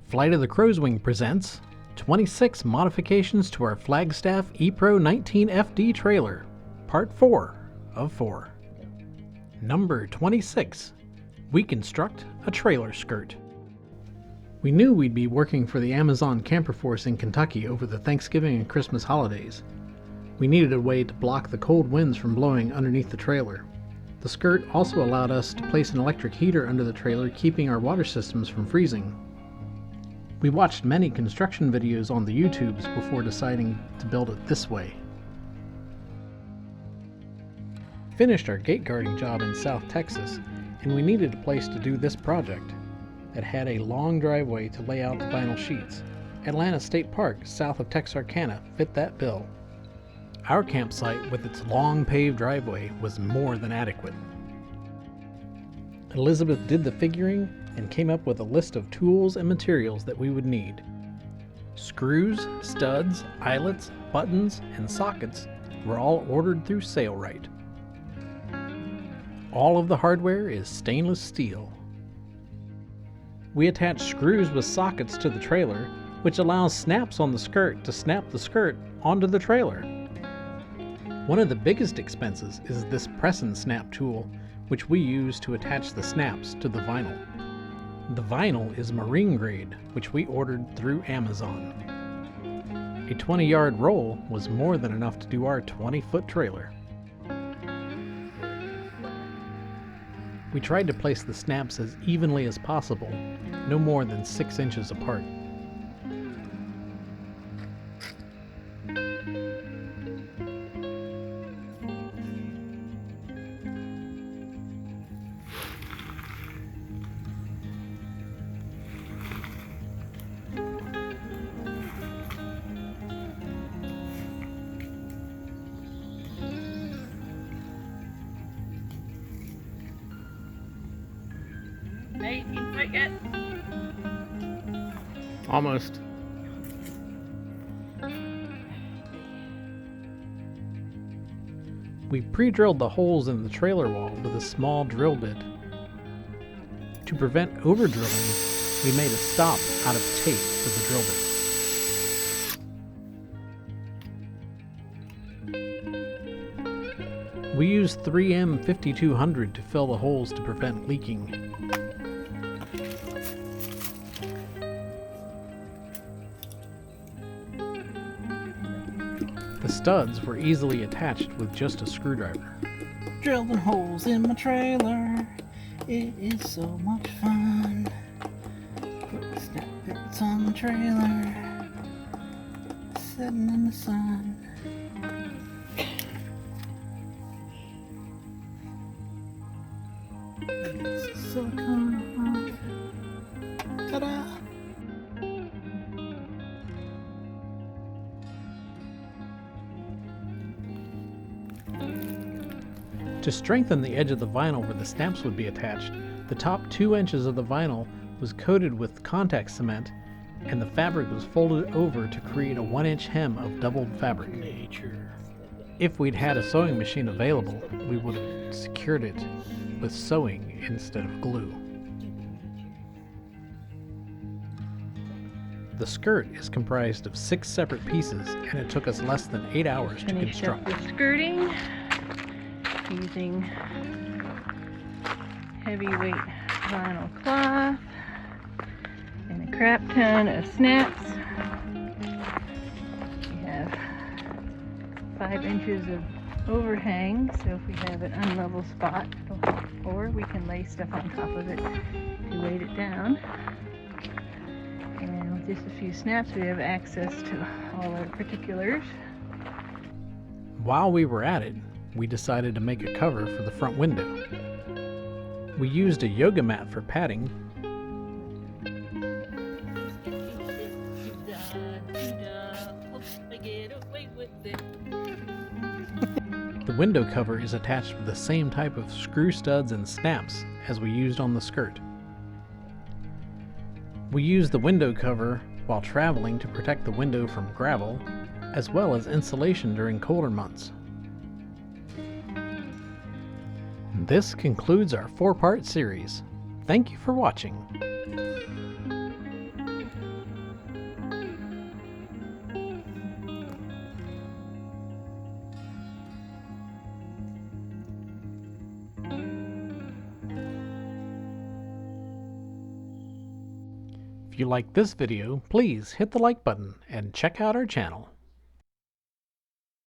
Flight of the CrowsWing presents 26 modifications to our Flagstaff Epro 19FD trailer, Part 4 of 4. Number 26. We construct a trailer skirt. We knew we'd be working for the Amazon Camper Force in Kentucky over the Thanksgiving and Christmas holidays. We needed a way to block the cold winds from blowing underneath the trailer. The skirt also allowed us to place an electric heater under the trailer, keeping our water systems from freezing. We watched many construction videos on the YouTubes before deciding to build it this way. Finished our gate guarding job in South Texas, and we needed a place to do this project that had a long driveway to lay out the vinyl sheets. Atlanta State Park, south of Texarkana, fit that bill. Our campsite, with its long paved driveway, was more than adequate. Elizabeth did the figuring and came up with a list of tools and materials that we would need. Screws, studs, eyelets, buttons, and sockets were all ordered through Sailrite. All of the hardware is stainless steel. We attach screws with sockets to the trailer, which allows snaps on the skirt to snap the skirt onto the trailer. One of the biggest expenses is this press and snap tool, which we use to attach the snaps to the vinyl. The vinyl is marine grade, which we ordered through Amazon. A 20-yard roll was more than enough to do our 20-foot trailer. We tried to place the snaps as evenly as possible, no more than 6 inches apart. Hey, you can fight yet? Almost. We pre-drilled the holes in the trailer wall with a small drill bit. To prevent over-drilling, we made a stop out of tape for the drill bit. We used 3M 5200 to fill the holes to prevent leaking. The studs were easily attached with just a screwdriver. Drilling holes in my trailer, it is so much fun. Put snap bits on the trailer, sitting in the sun. Silicone. Ta-da! To strengthen the edge of the vinyl where the snaps would be attached, the top 2 inches of the vinyl was coated with contact cement, and the fabric was folded over to create a 1-inch hem of doubled fabric. If we'd had a sewing machine available, we would have secured it with sewing instead of glue. The skirt is comprised of 6 separate pieces, and it took us less than 8 hours to Finish up construct. the skirting using heavyweight vinyl cloth and a crap ton of snaps. We have 5 inches of overhang, so if we have an unlevel spot, or we can lay stuff on top of it to weight it down. And with just a few snaps, we have access to all our particulars. While we were at it, we decided to make a cover for the front window. We used a yoga mat for padding, the window cover is attached with the same type of screw studs and snaps as we used on the skirt. We used the window cover while traveling to protect the window from gravel, as well as insulation during colder months. This concludes our 4-part series. Thank you for watching. If you like this video, please hit the like button and check out our channel.